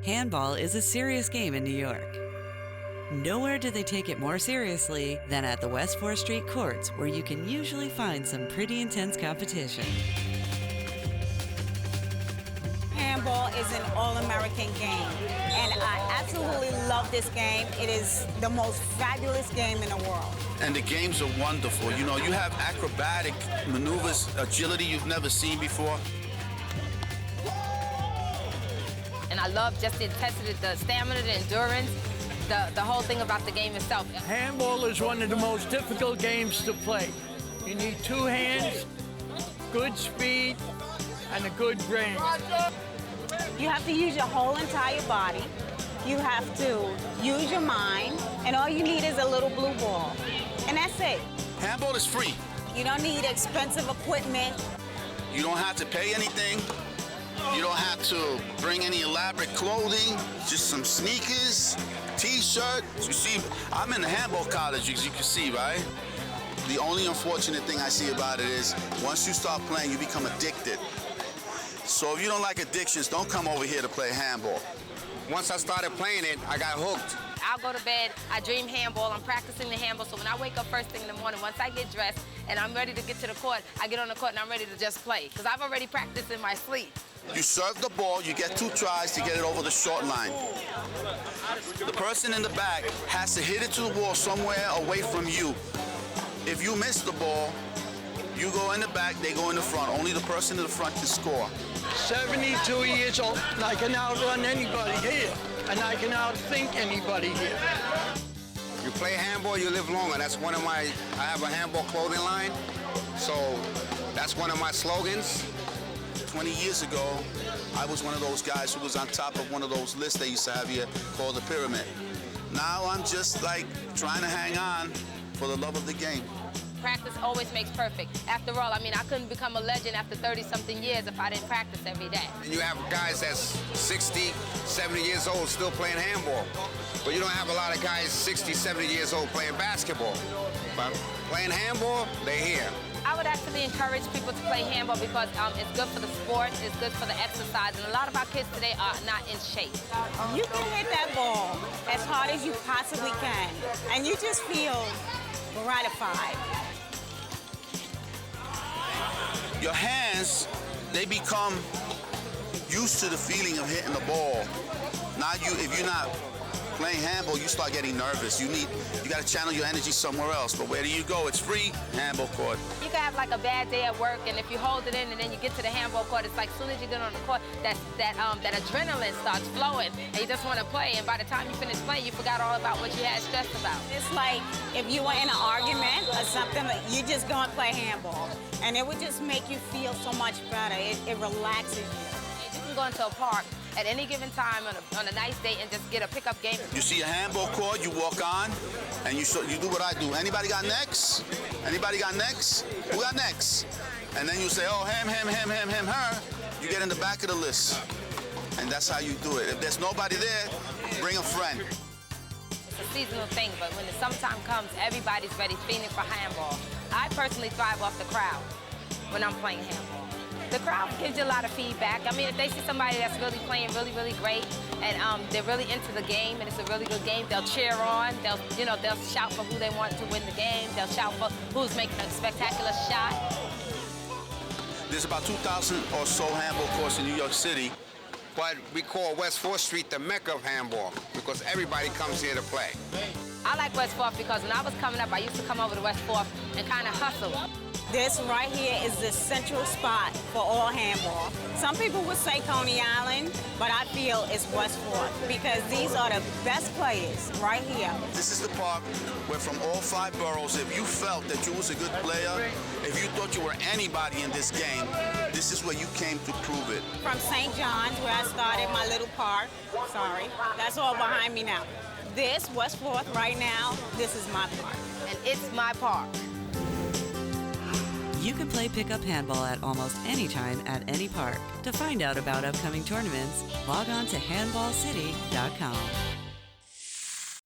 Handball is a serious game in New York. Nowhere do they take it more seriously than at the West 4th Street courts, where you can usually find some pretty intense competition. Handball is an all-American game, and I absolutely love this game. It is the most fabulous game in the world. And the games are wonderful. You know, you have acrobatic maneuvers, agility you've never seen before. And I love just the intensity, the stamina, the endurance, the whole thing about the game itself. Handball is one of the most difficult games to play. You need two hands, good speed, and a good brain. You have to use your whole entire body. You have to use your mind, and all you need is a little blue ball. And that's it. Handball is free. You don't need expensive equipment. You don't have to pay anything. You don't have to bring any elaborate clothing, just some sneakers, t-shirt. You see, I'm in the handball college, as you can see, right? The only unfortunate thing I see about it is once you start playing, you become addicted. So if you don't like addictions, don't come over here to play handball. Once I started playing it, I got hooked. I'll go to bed, I dream handball, I'm practicing the handball, so when I wake up first thing in the morning, once I get dressed and I'm ready to get to the court, I get on the court and I'm ready to just play, because I've already practiced in my sleep. You serve the ball, you get 2 tries to get it over the short line. The person in the back has to hit it to the wall somewhere away from you. If you miss the ball, you go in the back, they go in the front. Only the person in the front can score. 72 years old, and I can outrun anybody here, and I can outthink anybody here. You play handball, you live longer. That's one of I have a handball clothing line, so that's one of my slogans. 20 years ago, I was one of those guys who was on top of one of those lists they used to have here called the pyramid. Now I'm just like trying to hang on for the love of the game. Practice always makes perfect. After all, I mean, I couldn't become a legend after 30-something years if I didn't practice every day. And you have guys that's 60, 70 years old still playing handball. But you don't have a lot of guys 60, 70 years old playing basketball. But playing handball, they're here. I would actually encourage people to play handball because it's good for the sport, it's good for the exercise, and a lot of our kids today are not in shape. You can hit that ball as hard as you possibly can, and you just feel gratified. Your hands, they become used to the feeling of hitting the ball. Now if you're not playing handball, you start getting nervous. You got to channel your energy somewhere else. But where do you go? It's free, handball court. You can have like a bad day at work, and if you hold it in and then you get to the handball court, it's like as soon as you get on the court, that adrenaline starts flowing, and you just want to play. And by the time you finish playing, you forgot all about what you had stressed about. It's like if you were in an argument or something, you just go and play handball, and it would just make you feel so much better. It relaxes you. You can go into a park at any given time on a nice day and just get a pickup game. You see a handball court, you walk on, and you do what I do. Anybody got necks? Anybody got necks? Who got necks? And then you say, oh, him, her. You get in the back of the list. And that's how you do it. If there's nobody there, bring a friend. It's a seasonal thing, but when the summertime comes, everybody's ready, feeling for handball. I personally thrive off the crowd when I'm playing handball. The crowd gives you a lot of feedback. I mean, if they see somebody that's really playing really, really great and they're really into the game and it's a really good game, they'll cheer on. They'll shout for who they want to win the game. They'll shout for who's making a spectacular shot. There's about 2,000 or so handball courts in New York City. But we call West 4th Street the Mecca of handball because everybody comes here to play. I like West 4th because when I was coming up, I used to come over to West 4th and kind of hustle. This right here is the central spot for all handball. Some people would say Coney Island, but I feel it's West 4th because these are the best players right here. This is the park where from all 5 boroughs, if you felt that you was a good player, if you thought you were anybody in this game, this is where you came to prove it. From St. John's, where I started my little park, sorry, that's all behind me now. This, West 4th right now, this is my park. And it's my park. You can play pickup handball at almost any time at any park. To find out about upcoming tournaments, log on to handballcity.com.